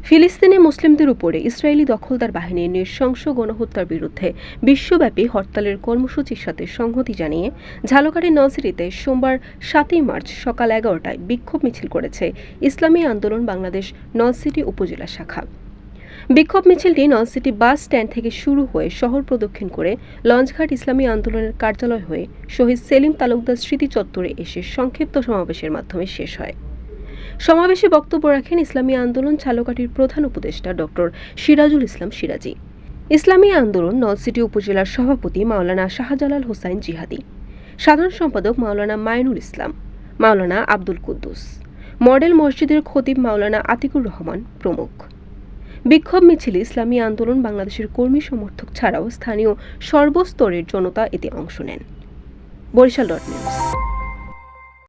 ফিলিস্তিনে মুসলিমদের উপরে ইসরায়েলি দখলদার বাহিনীর নৃশংস গণহত্যার বিরুদ্ধে বিশ্বব্যাপী হরতালের কর্মসূচির সাথে সংহতি জানিয়ে ঝালকাঠির নলছিটিতে সোমবার 7 মার্চ সকাল 11টায় বিক্ষোভ মিছিল করেছে ইসলামী আন্দোলন বাংলাদেশ নলছিটি উপজেলা শাখা। বিক্ষোভ মিছিলটি নলছিটি বাস স্ট্যান্ড থেকে শুরু হয়ে শহর প্রদক্ষিণ করে লঞ্চঘাট ইসলামী আন্দোলনের কার্যালয় হয়ে শহীদ সেলিম তালুকদার স্মৃতি চত্বরে এসে সংক্ষিপ্ত সমাবেশের মাধ্যমে শেষ হয়। সমাবেশে বক্তব্য রাখেন ইসলামী আন্দোলন ঝালকাঠির প্রধান উপদেষ্টা ডক্টর সিরাজুল ইসলাম সিরাজি, ইসলামী আন্দোলন নলছিটি উপজেলার সভাপতি মাওলানা শাহজালাল হোসাইন জিহাদি, সাধারণ সম্পাদক মাওলানা মাইনুল ইসলাম, মাওলানা আব্দুল কুদ্দুস, মডেল মসজিদের খতিব মাওলানা আতিকুর রহমান প্রমুখ। বিক্ষোভ মিছিলে ইসলামী আন্দোলন বাংলাদেশের কর্মী সমর্থক ছাড়াও স্থানীয় সর্বস্তরের জনতা এতে অংশ নেন। বরিশাল.নিউজ।